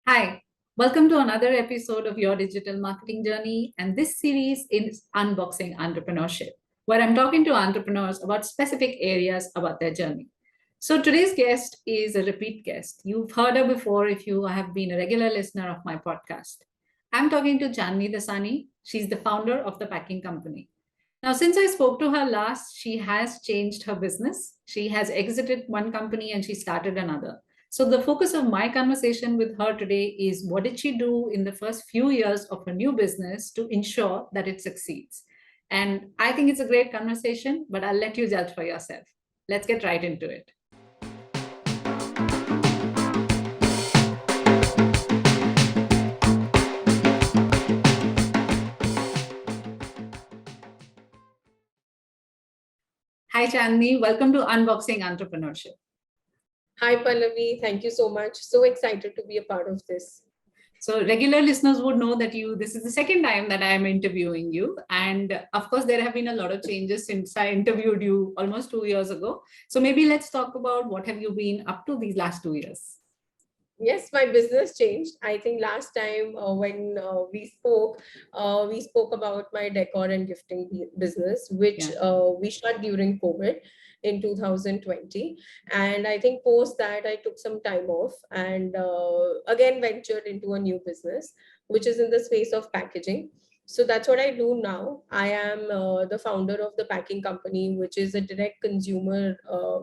Hi, welcome to another episode of Your Digital Marketing Journey. And this series is Unboxing Entrepreneurship, where I'm talking to entrepreneurs about specific areas about their journey. So today's guest is a repeat guest. You've heard her before if you have been a regular listener of my podcast. I'm talking to Chandni Dassani. She's the founder of the packing company. Now, since I spoke to her last, she has changed her business. She has exited one company and she started another. So the focus of my conversation with her today is what did she do in the first few years of her new business to ensure that it succeeds? And I think it's a great conversation, but I'll let you judge for yourself. Let's get right into it. Hi, Chandni. Welcome to Unboxing Entrepreneurship. Hi, Pallavi. Thank you so much. So excited to be a part of this. So regular listeners would know that this is the second time that I am interviewing you. And of course, there have been a lot of changes since I interviewed you almost 2 years ago. So maybe let's talk about what have you been up to these last 2 years? Yes, my business changed. I think last time when we spoke about my decor and gifting business, which we shut during COVID in 2020. And I think post that I took some time off and again ventured into a new business, which is in the space of packaging. So that's what I do now. I am the founder of the packing company, which is a direct consumer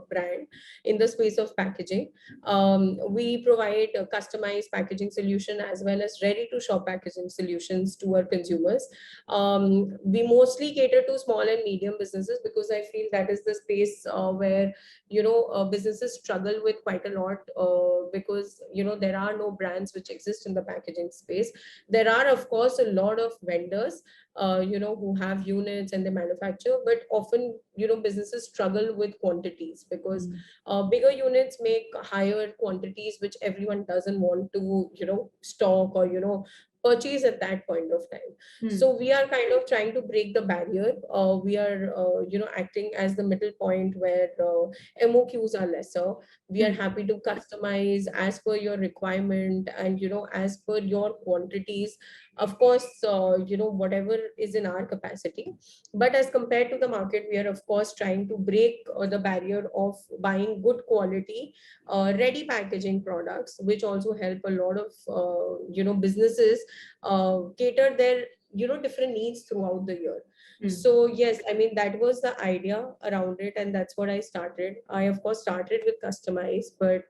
brand in the space of packaging. We provide a customized packaging solution as well as ready to shop packaging solutions to our consumers. We mostly cater to small and medium businesses because I feel that is the space where businesses struggle with quite a lot because there are no brands which exist in the packaging space. There are of course a lot of vendors who have units and they manufacture, but often businesses struggle with quantities because bigger units make higher quantities which everyone doesn't want to stock or purchase at that point of time. So we are kind of trying to break the barrier. We are acting as the middle point where MOQs are lesser. We are happy to customize as per your requirement and as per your quantities, of course, whatever is in our capacity. But as compared to the market, we are of course trying to break the barrier of buying good quality ready packaging products, which also help a lot of businesses cater their different needs throughout the year. So yes, I mean that was the idea around it, and that's what I started. I of course started with customize, but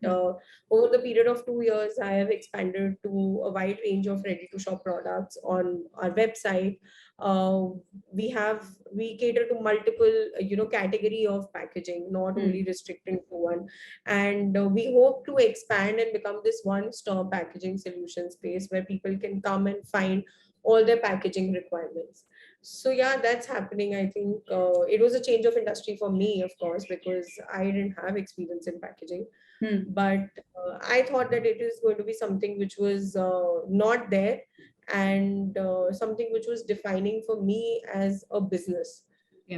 over the period of 2 years, I have expanded to a wide range of ready-to-shop products on our website. Uh, we cater to multiple category of packaging, not only restricting to one, and we hope to expand and become this one-stop packaging solution space where people can come and find all their packaging requirements. So yeah, that's happening. I think it was a change of industry for me, of course, because I didn't have experience in packaging. But I thought that it is going to be something which was not there, and something which was defining for me as a business.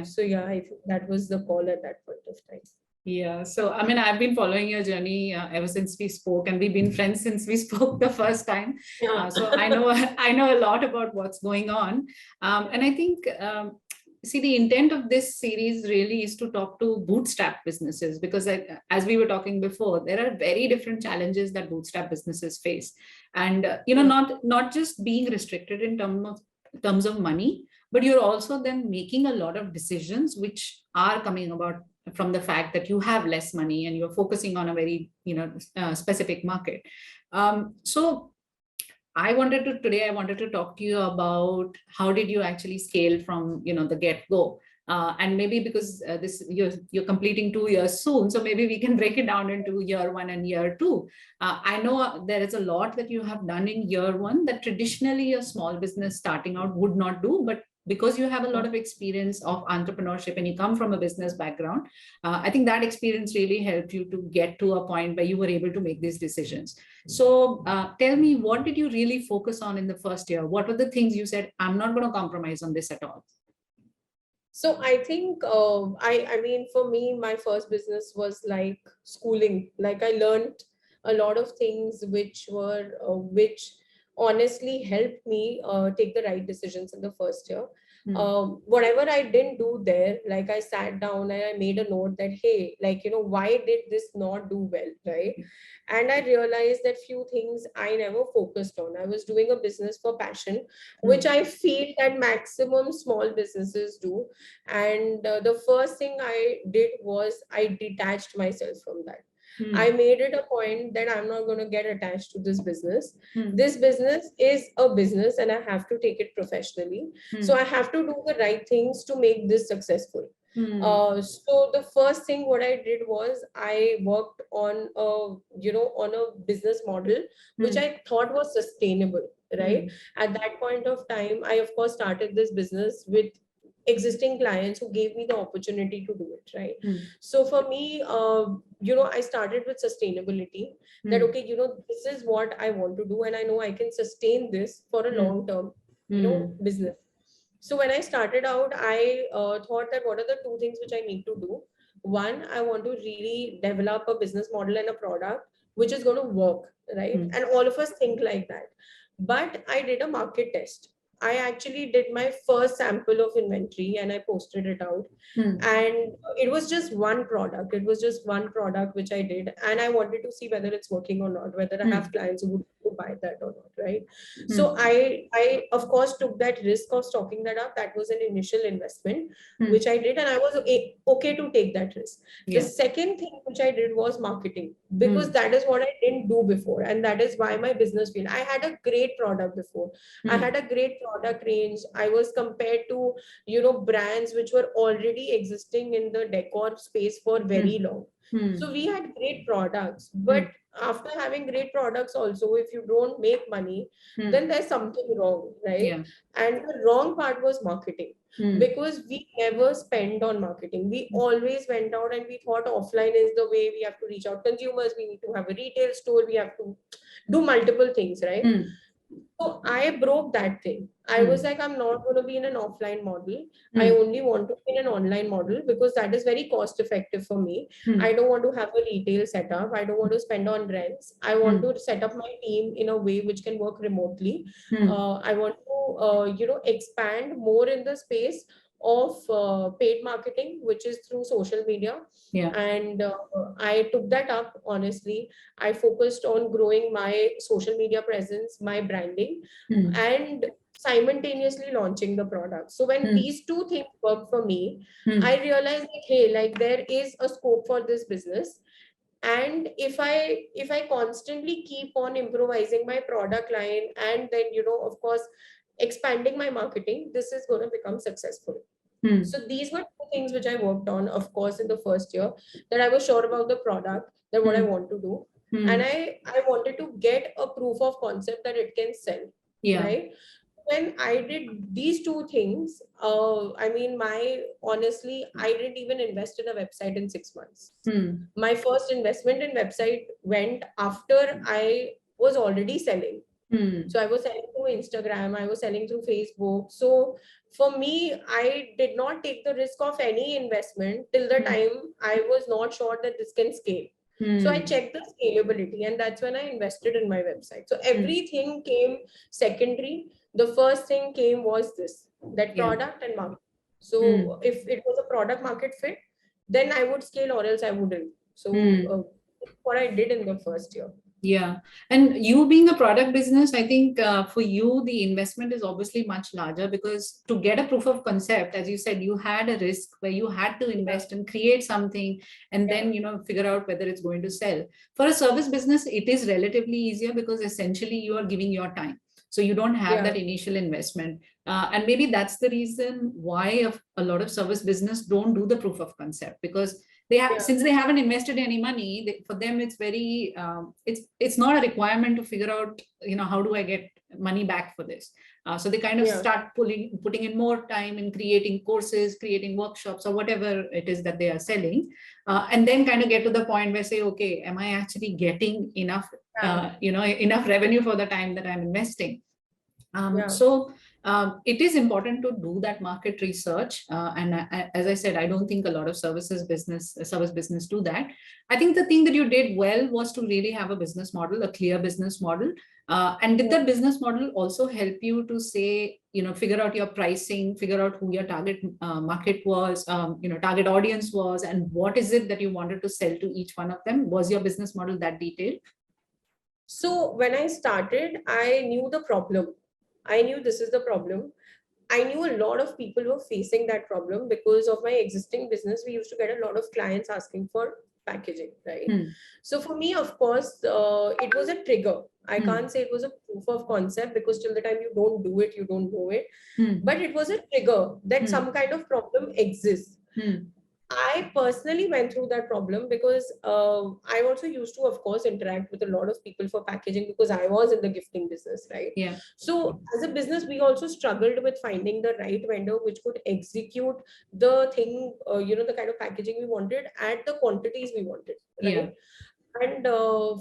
So yeah, I think that was the call at that point of time. Yeah, so I mean, I've been following your journey ever since we spoke, and we've been friends since we spoke the first time. So I know I know a lot about what's going on, and I think see, the intent of this series really is to talk to bootstrap businesses because, as we were talking before, there are very different challenges that bootstrap businesses face, and not just being restricted in terms of money, but you're also then making a lot of decisions which are coming about from the fact that you have less money and you're focusing on a very specific market. So I wanted to talk to you about how did you actually scale from the get-go, and maybe because you're completing 2 years soon, so maybe we can break it down into year one and year two. I know there is a lot that you have done in year one that traditionally a small business starting out would not do, but because you have a lot of experience of entrepreneurship and you come from a business background, I think that experience really helped you to get to a point where you were able to make these decisions. So tell me, what did you really focus on in the first year? What were the things you said, I'm not going to compromise on this at all? So I think, I mean, for me, my first business was like schooling. Like I learned a lot of things which honestly helped me take the right decisions in the first year. Whatever I didn't do there, like I sat down and I made a note that, hey, like, why did this not do well, right? And I realized that few things I never focused on. I was doing a business for passion, which I feel that maximum small businesses do. And the first thing I did was I detached myself from that. I made it a point that I'm not going to get attached to this business. This business is a business and I have to take it professionally. So I have to do the right things to make this successful. So the first thing what I did was I worked on on a business model which I thought was sustainable, right? At that point of time, I of course started this business with existing clients who gave me the opportunity to do it, right? So for me, I started with sustainability, that okay, this is what I want to do and I know I can sustain this for a long term business. So when I started out, I thought that what are the two things which I need to do. One, I want to really develop a business model and a product which is going to work, right? And all of us think like that. But I did a market test. I actually did my first sample of inventory and I posted it out. And it was just one product. It was just one product which I did. And I wanted to see whether it's working or not, whether I have clients who would buy that or not, right? So I of course took that risk of stocking that up. That was an initial investment, which I did, and I was okay to take that risk. The second thing which I did was marketing, because that is what I didn't do before, and that is why my business failed. I had a great product before. I had a great product range. I was compared to brands which were already existing in the decor space for very long. So we had great products, but after having great products also, if you don't make money, then there's something wrong, right? And the wrong part was marketing, because we never spent on marketing. We always went out and we thought offline is the way. We have to reach out consumers, we need to have a retail store, we have to do multiple things, right? So I broke that thing. I was like, I'm not going to be in an offline model. I only want to be in an online model because that is very cost effective for me. I don't want to have a retail setup. I don't want to spend on rents. I want to set up my team in a way which can work remotely. I want to, expand more in the space of paid marketing, which is through social media. And I took that up, honestly. I focused on growing my social media presence, my branding, and simultaneously launching the product. So when these two things work for me, I realized that, hey, like there is a scope for this business. And if I constantly keep on improvising my product line and then, of course, expanding my marketing, this is going to become successful. So these were two things which I worked on, of course, in the first year, that I was sure about the product, that what I want to do. And I wanted to get a proof of concept that it can sell, right? When I did these two things, honestly, I didn't even invest in a website in 6 months. My first investment in website went after I was already selling. So I was selling through Instagram, I was selling through Facebook. So for me, I did not take the risk of any investment till the time I was not sure that this can scale. So I checked the scalability, and that's when I invested in my website. So everything came secondary. The first thing came was that product and market. So if it was a product market fit, then I would scale, or else I wouldn't. So what I did in the first year. Yeah. And you being a product business, I think for you, the investment is obviously much larger, because to get a proof of concept, as you said, you had a risk where you had to invest and create something and then, figure out whether it's going to sell. For a service business, it is relatively easier because essentially you are giving your time. So you don't have that initial investment. And maybe that's the reason why a lot of service business don't do the proof of concept, because they have, since they haven't invested any money, for them it's very it's not a requirement to figure out how do I get money back for this. So they kind of start putting in more time in creating courses, creating workshops, or whatever it is that they are selling, and then kind of get to the point where say, okay, am I actually getting enough enough revenue for the time that I'm investing? So It is important to do that market research. As I said, I don't think a lot of service business do that. I think the thing that you did well was to really have a business model, a clear business model. And did that business model also help you to say, figure out your pricing, figure out who your target market was, target audience was, and what is it that you wanted to sell to each one of them? Was your business model that detailed? So when I started, I knew the problem. I knew this is the problem. I knew a lot of people were facing that problem because of my existing business. We used to get a lot of clients asking for packaging, right? So for me, of course, it was a trigger. I can't say it was a proof of concept because till the time you don't do it, you don't know it. But it was a trigger that some kind of problem exists. I personally went through that problem because I also used to, of course, interact with a lot of people for packaging because I was in the gifting business, right? Yeah. So as a business, we also struggled with finding the right vendor which could execute the thing, the kind of packaging we wanted at the quantities we wanted, right? Yeah. And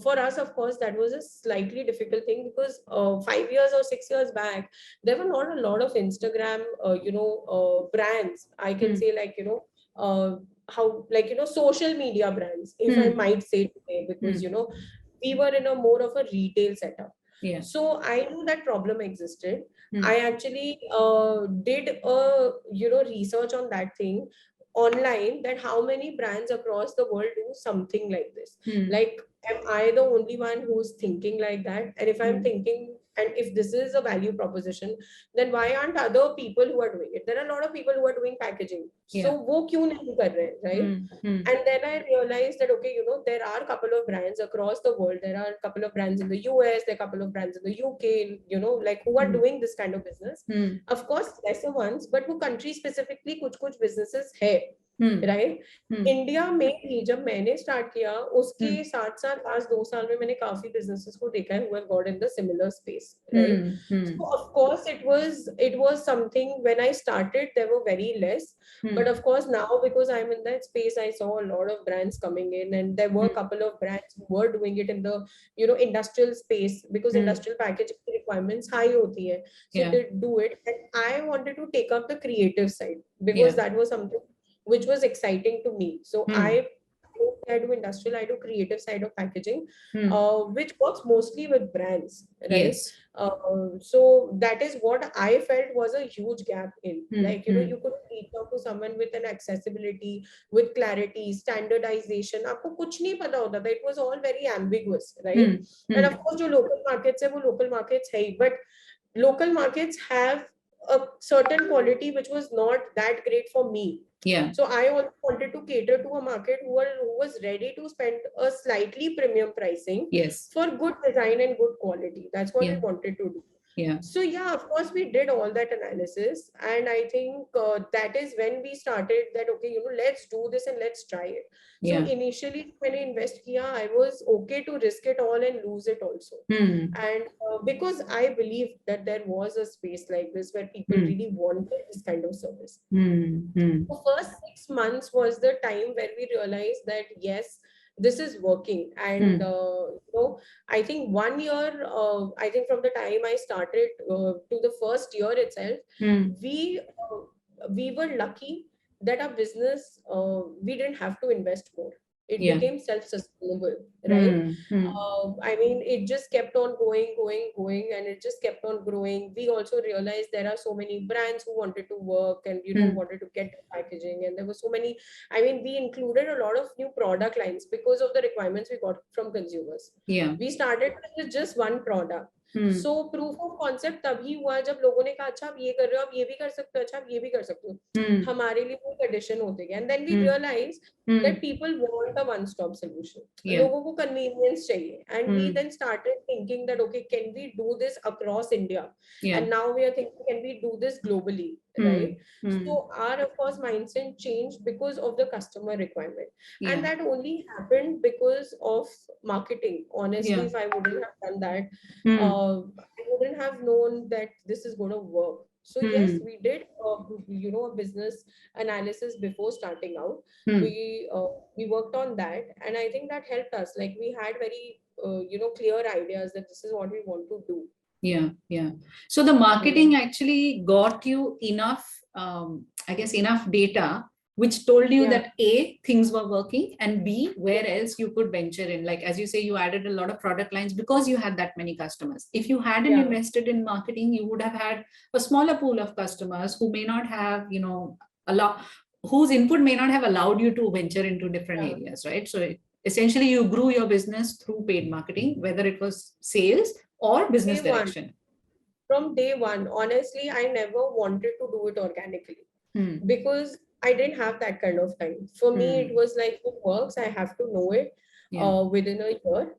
for us, of course, that was a slightly difficult thing because 5 years or 6 years back, there were not a lot of Instagram, brands. I can say like, how like, social media brands, if I might say today, because, we were in a more of a retail setup. Yeah. So I knew that problem existed. I actually did a, research on that thing online, that how many brands across the world do something like this. Like, am I the only one who's thinking like that? And if I'm thinking, and if this is a value proposition, then why aren't other people who are doing it? There are a lot of people who are doing packaging. So wo kyun nahi kar rahe, right? And then I realized that, okay, there are a couple of brands across the world. There are a couple of brands in the US, there are a couple of brands in the UK, like who are doing this kind of business. Of course, lesser ones, but वो country specifically कुछ businesses है, right? India में ही जब मैंने start किया, उसके साथ साथ आज 2 साल में मैंने काफी बिजनेसेस को देखा है who have got in the similar space, right? So of course it was something. When I started, there were very less, but of course now, because I'm in that space, I saw a lot of brands coming in, and there were a couple of brands who were doing it in the industrial space, because industrial packaging requirements high hoti hai, so they do it. And I wanted to take up the creative side because that was something which was exciting to me. So I do industrial, I do creative side of packaging, which works mostly with brands, right? Yes. So that is what I felt was a huge gap in. Like, you could reach out to someone with an accessibility, with clarity, standardization. आपको कुछ नहीं पता होता था. It was all very ambiguous, right? And of course, जो local markets है, वो local markets है ही. But local markets have a certain quality which was not that great for me. Yeah. So I also wanted to cater to a market who was ready to spend a slightly premium pricing for good design and good quality. That's what we wanted to do. Yeah. So yeah, of course, we did all that analysis, and I think that is when we started that, okay, let's do this and let's try it. So initially, when I invest here, I was okay to risk it all and lose it also. And because I believed that there was a space like this where people really wanted this kind of service. The first 6 months was the time where we realized that yes, this is working. And I think 1 year, I think from the time I started to the first year itself, we were lucky that our business, we didn't have to invest more. It became self-sustainable, right? I mean, it just kept on going, and it just kept on growing. We also realized there are so many brands who wanted to work and, wanted to get packaging. And there were so many, I mean, we included a lot of new product lines because of the requirements we got from consumers. We started with just one product. So proof of concept तभी हुआ जब लोगों ने कहा, अच्छा आप ये कर रहे हो, आप ये भी कर सकते हो, अच्छा आप ये भी कर सकते हो, हमारे लिए वो एडिशन होते गए. And then we realized that people want a one-stop solution. लोगों को convenience चाहिए. And we then started thinking that, okay, can we do this across India? And now we are thinking, can we do this globally, right? So our, of course, mindset changed because of the customer requirement. And that only happened because of marketing. Honestly, if I wouldn't have done that, I wouldn't have known that this is going to work. So yes, we did, a business analysis before starting out. We worked on that, and I think that helped us. Like, we had very, clear ideas that this is what we want to do. Yeah, yeah. So the marketing actually got you enough, I guess, enough data, which told you that A, things were working, and B, where else you could venture in. Like, as you say, you added a lot of product lines because you had that many customers. If you hadn't invested in marketing, you would have had a smaller pool of customers who may not have, a lot, whose input may not have allowed you to venture into different areas, right? So essentially, you grew your business through paid marketing, whether it was sales or business direction. From day one, honestly, I never wanted to do it organically because I didn't have that kind of time. For me, it was like, it works, I have to know it within a year.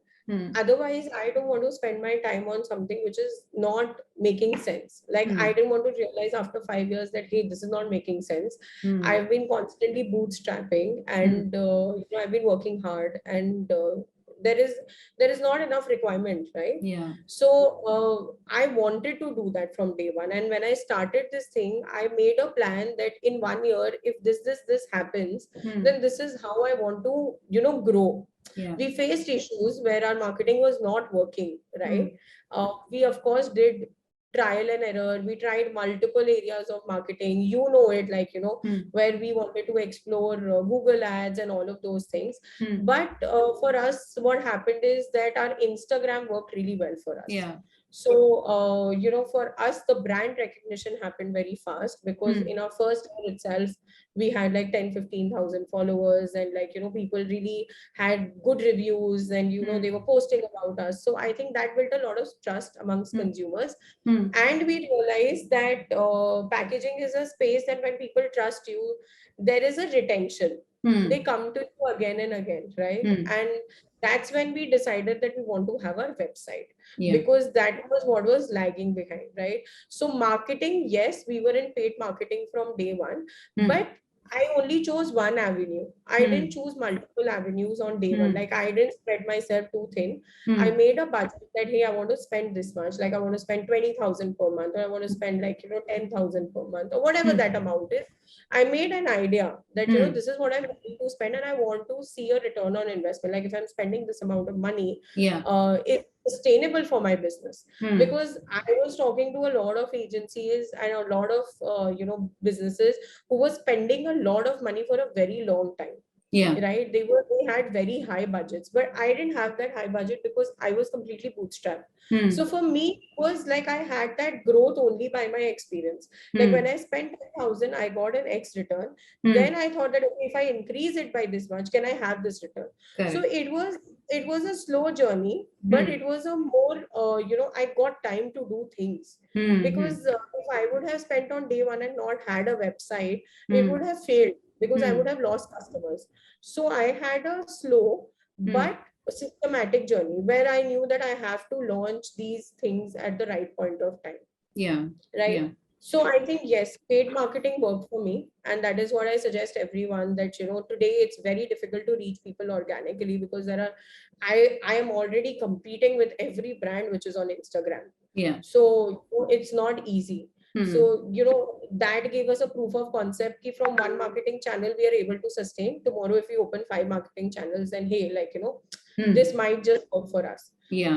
Otherwise, I don't want to spend my time on something which is not making sense. Like, I didn't want to realize after 5 years that, hey, this is not making sense. I've been constantly bootstrapping, and I've been working hard, and there is not enough requirement, right? So I wanted to do that from day one, and when I started this thing, I made a plan that in 1 year, if this happens, then this is how I want to grow. We faced issues where our marketing was not working, right? We of course did trial and error. We tried multiple areas of marketing, it, like, where we wanted to explore Google ads and all of those things. But for us, what happened is that our Instagram worked really well for us. So for us, the brand recognition happened very fast, because in our first year itself, we had like 10-15,000 followers, and like people really had good reviews, and they were posting about us. So I think that built a lot of trust amongst consumers. And we realized that packaging is a space that when people trust you, there is a retention. They come to you again and again, right? And that's when we decided that we want to have our website, because that was what was lagging behind, right? So marketing, yes, we were in paid marketing from day one, but I only chose one avenue. I didn't choose multiple avenues on day one. Like, I didn't spread myself too thin. I made a budget that, hey, I want to spend this much. Like, I want to spend 20,000 per month, or I want to spend like 10,000 per month, or whatever that amount is. I made an idea that this is what I'm willing to spend, and I want to see a return on investment. Like, if I'm spending this amount of money, it's sustainable for my business. Because I was talking to a lot of agencies and a lot of businesses who were spending a lot of money for a very long time. Right? They had very high budgets, but I didn't have that high budget because I was completely bootstrapped. So for me, it was like I had that growth only by my experience. Like, when I spent 10,000, I got an X return. Then I thought that, okay, if I increase it by this much, can I have this return? So it was a slow journey, but it was a more I got time to do things. Because if I would have spent on day one and not had a website, it would have failed, because I would have lost customers. So I had a slow but systematic journey where I knew that I have to launch these things at the right point of time. Right? So I think, yes, paid marketing worked for me. And that is what I suggest everyone, that, today it's very difficult to reach people organically, because I am already competing with every brand which is on Instagram. So it's not easy. So, that gave us a proof of concept that from one marketing channel, we are able to sustain. Tomorrow, if we open 5 marketing channels, then, hey, like, this might just work for us.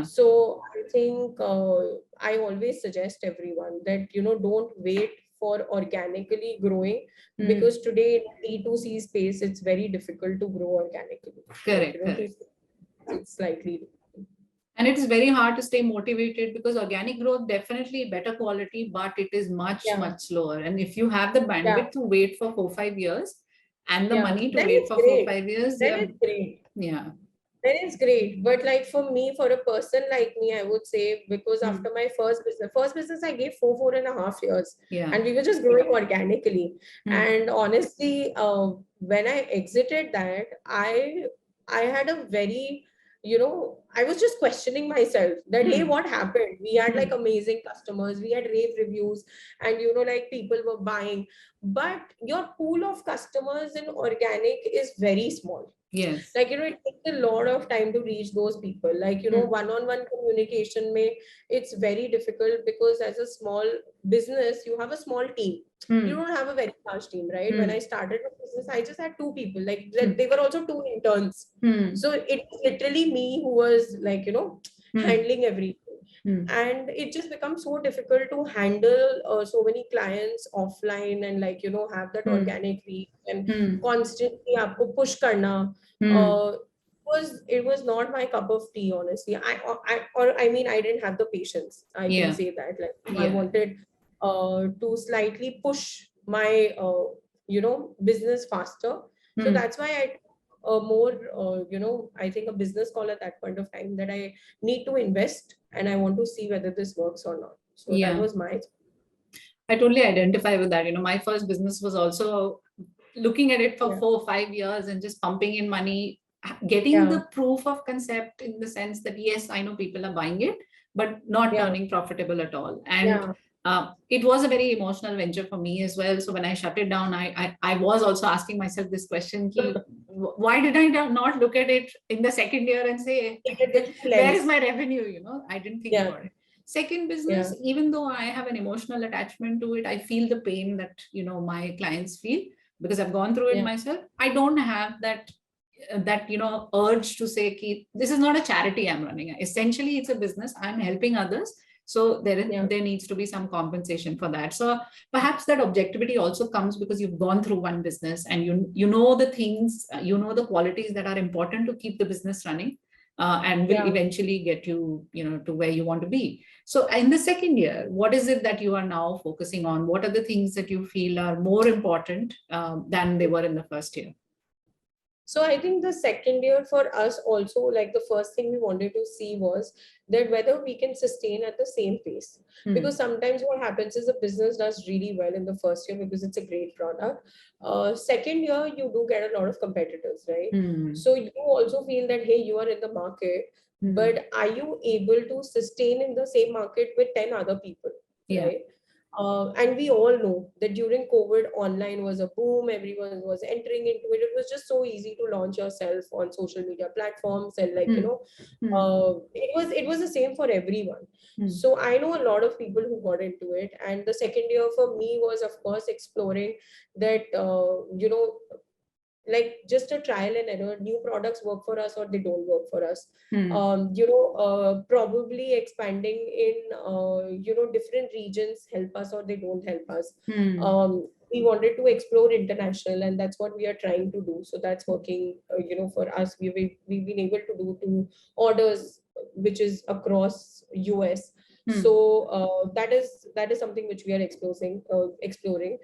So I think I always suggest everyone that, don't wait for organically growing, because today in D2C space, it's very difficult to grow organically. Correct. It's slightly. And it is very hard to stay motivated, because organic growth, definitely better quality, but it is much slower. And if you have the bandwidth to wait for 4-5 years and the money to wait for 4-5 years, then it's great. Then it's great. But like, for me, for a person like me, I would say, because after my first business, I gave 4.5 years, and we were just growing organically. And honestly, when I exited that, I had a very, I was just questioning myself that, hey, what happened? We had like amazing customers, we had rave reviews, and like, people were buying, but your pool of customers in organic is very small. Like, it takes a lot of time to reach those people. Like, one-on-one communication it's very difficult, because as a small business, you have a small team. You don't have a very large team, right? When I started the business, I just had 2 people. Like, they were also 2 interns. So it's literally me who was like, handling everything. and it just becomes so difficult to handle so many clients offline, and like have that organic reach and constantly aapko push karna. It was not my cup of tea, honestly. I mean, I didn't have the patience, I can Yeah. say that. Like I Yeah. wanted to slightly push my business faster. So that's why I more I think a business call at that point of time, that I need to invest and I want to see whether this works or not. So that Yeah. was my. I totally identify with that. My first business was also looking at it for Yeah. 4 or 5 years and just pumping in money, getting Yeah. the proof of concept in the sense that, yes, I know people are buying it, but not Yeah. turning profitable at all. And Yeah. it was a very emotional venture for me as well. So when I shut it down, I was also asking myself this question, why did I not look at it in the second year and say, where is Lens. my revenue? I didn't think Yeah. about it. Second Yeah. business, even though I have an emotional attachment to it, I feel the pain that my clients feel because I've gone through it Yeah. myself. I don't have that urge to say, this is not a charity I'm running. Essentially, it's a business. I'm helping others. So there needs to be some compensation for that. So perhaps that objectivity also comes because you've gone through one business and you know the things, the qualities that are important to keep the business running. And will eventually get you, to where you want to be. So in the second year, what is it that you are now focusing on? What are the things that you feel are more important than they were in the first year? So I think the second year for us also, like the first thing we wanted to see was that whether we can sustain at the same pace. Because sometimes what happens is a business does really well in the first year because it's a great product. Second year, you do get a lot of competitors, right? So you also feel that, hey, you are in the market, but are you able to sustain in the same market with 10 other people, right? And we all know that during COVID, online was a boom. Everyone was entering into it. It was just so easy to launch yourself on social media platforms, and it was the same for everyone. So I know a lot of people who got into it, and the second year for me was, of course, exploring that. Like just a trial and error. New products work for us or they don't work for us. Probably expanding in different regions help us or they don't help us. We wanted to explore international, and that's what we are trying to do. So that's working for us. We've been able to do 2 orders which is across US. So that is something which we are exploring.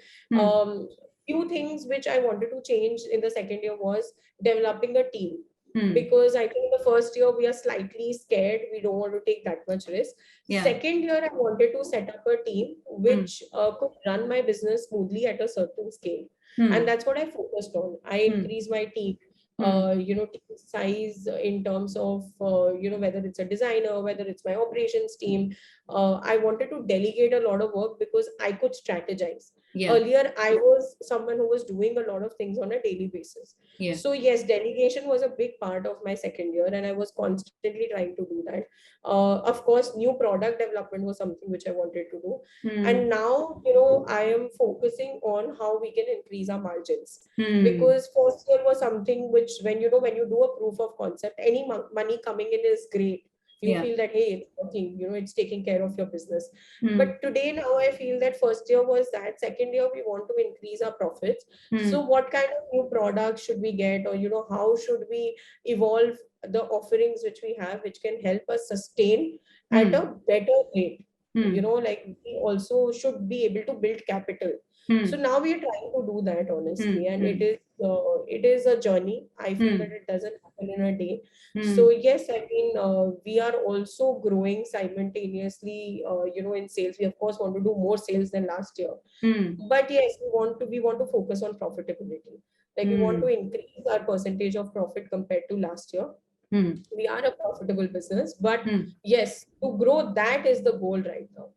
Few things which I wanted to change in the second year was developing a team. Because I think the first year we are slightly scared. We don't want to take that much risk. Second year, I wanted to set up a team which could run my business smoothly at a certain scale. And that's what I focused on. I increased my team. Team size in terms of whether it's a designer, whether it's my operations team. I wanted to delegate a lot of work because I could strategize. Earlier, I was someone who was doing a lot of things on a daily basis. So yes, delegation was a big part of my second year, and I was constantly trying to do that. Of course, new product development was something which I wanted to do. And now, I am focusing on how we can increase our margins. Because first year was something which, when you do a proof of concept, any money coming in is great. You feel that, hey, it's working, it's taking care of your business. But today, now I feel that first year was that. Second year, we want to increase our profits. So what kind of new products should we get, or how should we evolve the offerings which we have, which can help us sustain at a better rate? Like we also should be able to build capital. So now we are trying to do that, honestly, and it is a journey. I feel that it doesn't happen in a day. So yes, I mean, we are also growing simultaneously. In sales, we of course want to do more sales than last year. But yes, we want to focus on profitability. Like we want to increase our percentage of profit compared to last year. We are a profitable business, but yes, to grow, that is the goal right now.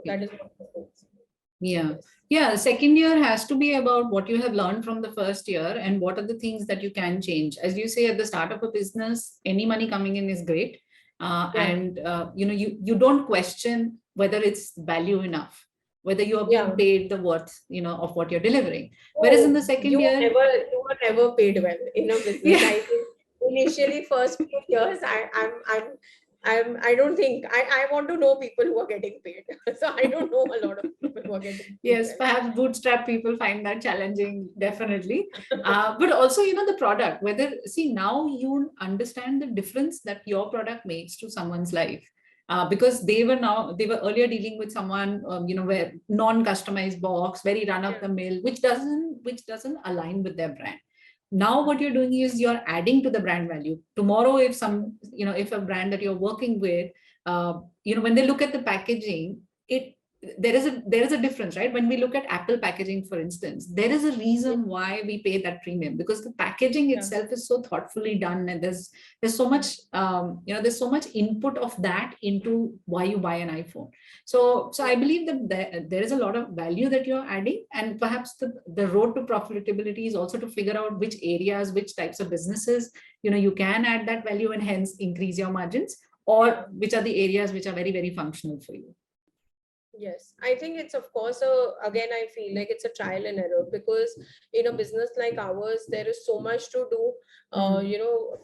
That is what we're focusing on. Yes. The second year has to be about what you have learned from the first year and what are the things that you can change. As you say, at the start of a business, any money coming in is great. And you don't question whether it's value enough, whether you are being paid the worth, of what you're delivering. Whereas in the second year, you were never paid well in a business. I think initially first few years, I'm I don't think I want to know people who are getting paid. So I don't know a lot of people who are getting paid Yes, perhaps bootstrap people find that challenging, definitely. But also, the product, whether, see, now you understand the difference that your product makes to someone's life. Because they were earlier dealing with someone, where non-customized box, very run of the mill, which doesn't align with their brand. Now what you're doing is you're adding to the brand value. Tomorrow, if a brand that you're working with, when they look at the packaging, it there is a difference, right? When we look at Apple packaging, for instance, there is a reason why we pay that premium, because the packaging itself is so thoughtfully done, and there's so much there's so much input of that into why you buy an iPhone. So I believe that there is a lot of value that you're adding, and perhaps the road to profitability is also to figure out which areas, which types of businesses you can add that value and hence increase your margins, or which are the areas which are very, very functional for you. Yes, I think it's, of course, again, I feel like it's a trial and error, because in a business like ours, there is so much to do.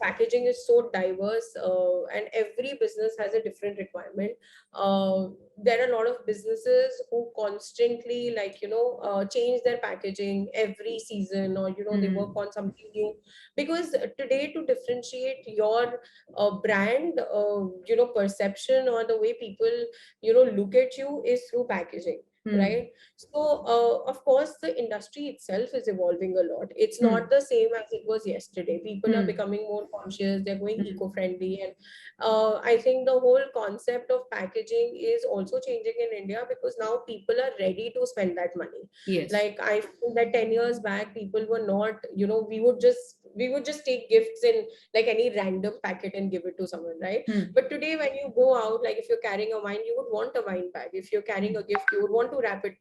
Packaging is so diverse, and every business has a different requirement. There are a lot of businesses who constantly, like, change their packaging every season, or, they work on something new. Because today, to differentiate your brand, perception, or the way people look at you, is through packaging, right? So of course the industry itself is evolving a lot. It's not the same as it was yesterday. People are becoming more conscious, they're going eco-friendly, and I think the whole concept of packaging is also changing in India, because now people are ready to spend that money. Yes. Like, I feel that 10 years back, people were not, we would just take gifts in like any random packet and give it to someone, right? But today, when you go out, like if you're carrying a wine, you would want a wine bag. If you're carrying a gift, you would want to wrap it,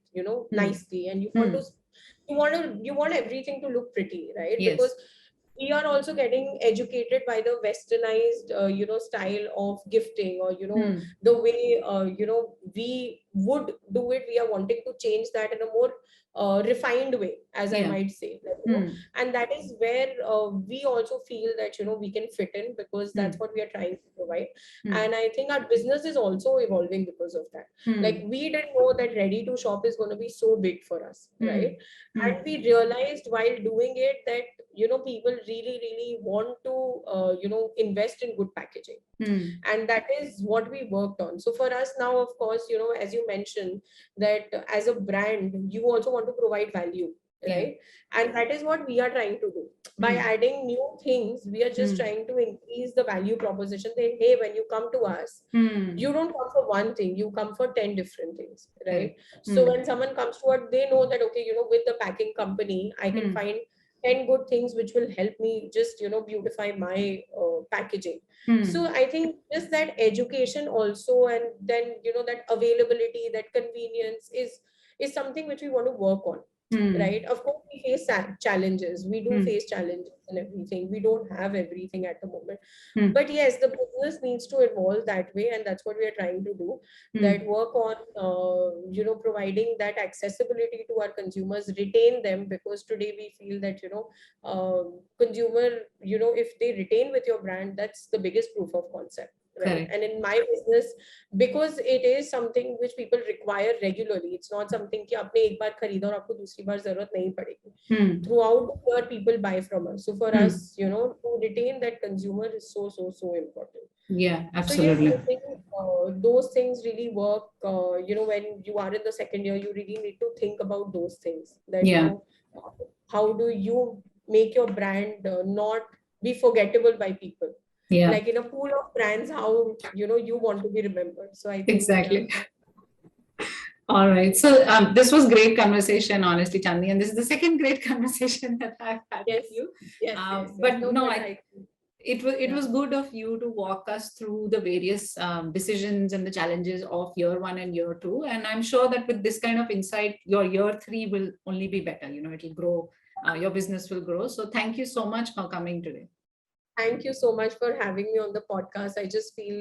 nicely, and you want everything to look pretty, right? Yes. Because we are also getting educated by the westernized, style of gifting, or the way, we would do it. We are wanting to change that in a more refined way, as I might say, like, and that is where we also feel that we can fit in, because that's what we are trying to provide. And I think our business is also evolving because of that. Like, we didn't know that ready to shop is going to be so big for us, right? And we realized while doing it that people really, really want to invest in good packaging. And that is what we worked on. So for us now, of course, as you mentioned, that as a brand, you also want to provide value, right? And that is what we are trying to do. By adding new things, we are just trying to increase the value proposition. That, hey, when you come to us, you don't come for one thing, you come for 10 different things, right? So when someone comes to us, they know that, okay, with the packing company, I can find 10 good things which will help me just beautify my packaging. So I think just that education also, and then that availability, that convenience is something which we want to work on. Right, of course we face challenges, we do face challenges and everything, we don't have everything at the moment. But yes, the business needs to evolve that way, and that's what we are trying to do. That work on providing that accessibility to our consumers, retain them, because today we feel that consumer, if they retain with your brand, that's the biggest proof of concept, right? Correct. And in my business, because it is something which people require regularly, it's not something कि आपने एक बार खरीदा और आपको दूसरी बार जरूरत नहीं पड़ेगी. Throughout the year, people buy from us. So for us, to retain that consumer is so important. Yeah, absolutely. So yes, I think those things really work. When you are in the second year, you really need to think about those things. That how do you make your brand not be forgettable by people? Yeah. Like in a pool of brands, how you want to be remembered. So I think exactly. All right. So this was great conversation, honestly, Chandni, and this is the second great conversation that I've had with you. Yes. But no, it was good of you to walk us through the various decisions and the challenges of year 1 and year 2. And I'm sure that with this kind of insight, your year 3 will only be better. It'll grow. Your business will grow. So thank you so much for coming today. Thank you so much for having me on the podcast. I just feel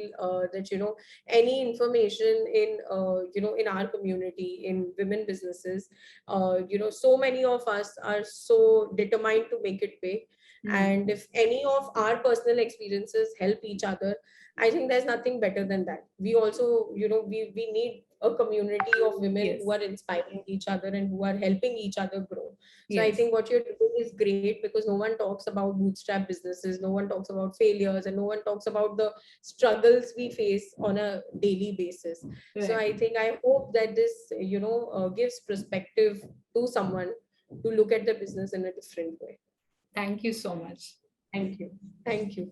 that any information in in our community, in women businesses, so many of us are so determined to make it big, And if any of our personal experiences help each other, I think there's nothing better than that. We also, we need a community of women Yes. who are inspiring each other and who are helping each other grow. So I Yes. think what you're doing is great, because no one talks about bootstrap businesses, no one talks about failures, and no one talks about the struggles we face on a daily basis. So Right. I hope that this, gives perspective to someone to look at the business in a different way. Thank you so much. Thank you. Thank you.